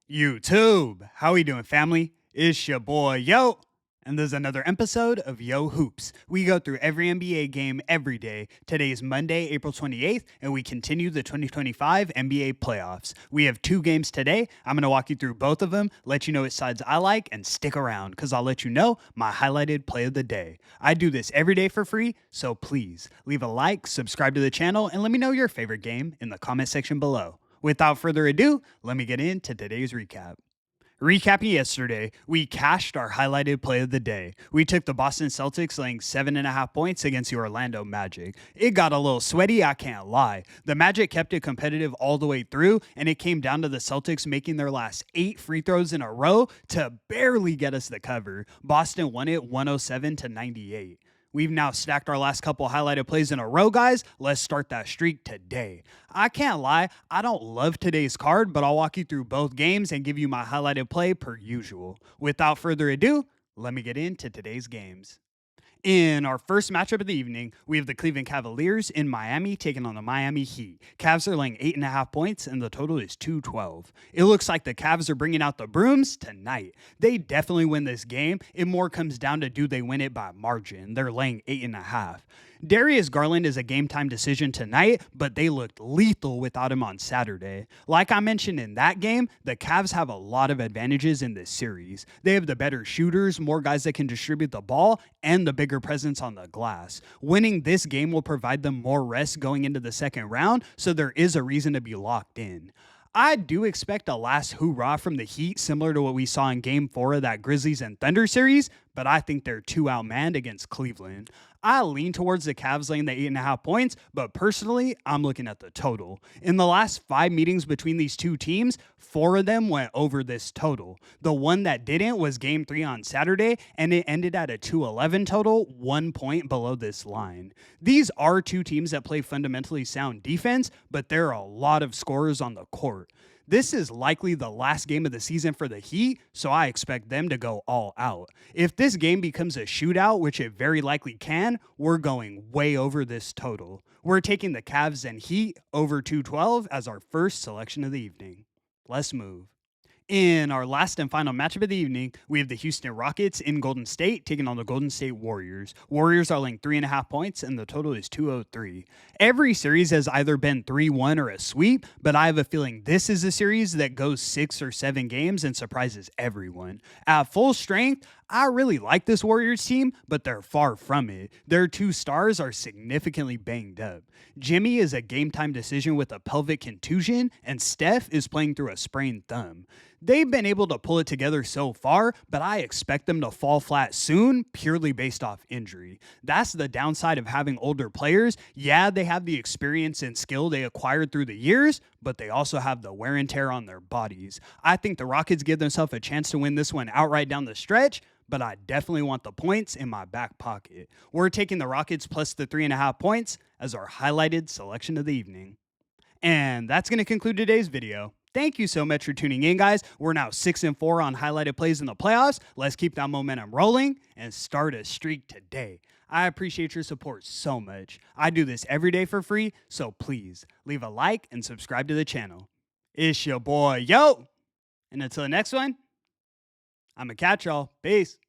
YouTube, how we doing, family? It's your boy Yo, and there's another episode of Yo Hoops. We go through every NBA game every day. Today is Monday, April 28th, and we continue the 2025 NBA playoffs. We have two games today. I'm going to walk you through both of them, let you know which sides I like, and stick around because I'll let you know my highlighted play of the day. I do this every day for free, so please leave a like, subscribe to the channel, and let me know your favorite game in the comment section below. Without further ado, let me get into today's recap. Recapping yesterday, we cashed our highlighted play of the day. We took the Boston Celtics laying 7.5 points against the Orlando Magic. It got a little sweaty, I can't lie. The Magic kept it competitive all the way through, and it came down to the Celtics making their last 8 free throws in a row to barely get us the cover. Boston won it 107-98. We've now stacked our last couple highlighted plays in a row, guys. Let's start that streak today. I can't lie, I don't love today's card, but I'll walk you through both games and give you my highlighted play per usual. Without further ado, let me get into today's games. In our first matchup of the evening, we have the Cleveland Cavaliers in Miami taking on the Miami Heat. Cavs are laying 8.5 points, and the total is 212. It looks like the Cavs are bringing out the brooms tonight. They definitely win this game. It more comes down to do they win it by margin. They're laying 8.5. Darius Garland is a game time decision tonight, but they looked lethal without him on Saturday. Like I mentioned in that game, the Cavs have a lot of advantages in this series. They have the better shooters, more guys that can distribute the ball, and the bigger presence on the glass. Winning this game will provide them more rest going into the second round, so there is a reason to be locked in. I do expect a last hoorah from the Heat, similar to what we saw in Game 4 of that Grizzlies and Thunder series, but I think they're too outmanned against Cleveland. I lean towards the Cavs laying the 8.5 points, but personally, I'm looking at the total. In the last 5 meetings between these two teams, 4 of them went over this total. The one that didn't was Game 3 on Saturday, and it ended at a 211 total, 1 point below this line. These are two teams that play fundamentally sound defense, but there are a lot of scorers on the court. This is likely the last game of the season for the Heat, so I expect them to go all out. If this game becomes a shootout, which it very likely can, we're going way over this total. We're taking the Cavs and Heat over 212 as our first selection of the evening. Let's move. In our last and final matchup of the evening, we have the Houston Rockets in Golden State taking on the Golden State Warriors. Warriors are laying 3.5 points, and the total is 203. Every series has either been 3-1 or a sweep, but I have a feeling this is a series that goes 6 or 7 games and surprises everyone. At full strength, I really like this Warriors team, but they're far from it. Their 2 stars are significantly banged up. Jimmy is a game time decision with a pelvic contusion, and Steph is playing through a sprained thumb. They've been able to pull it together so far, but I expect them to fall flat soon, purely based off injury. That's the downside of having older players. Yeah, they have the experience and skill they acquired through the years, but they also have the wear and tear on their bodies. I think the Rockets give themselves a chance to win this one outright down the stretch, but I definitely want the points in my back pocket. We're taking the Rockets plus the 3.5 points as our highlighted selection of the evening. And that's going to conclude today's video. Thank you so much for tuning in, guys. We're now 6-4 on highlighted plays in the playoffs. Let's keep that momentum rolling and start a streak today. I appreciate your support so much. I do this every day for free, so please leave a like and subscribe to the channel. It's your boy, Yo. And until the next one, I'm going to catch y'all. Peace.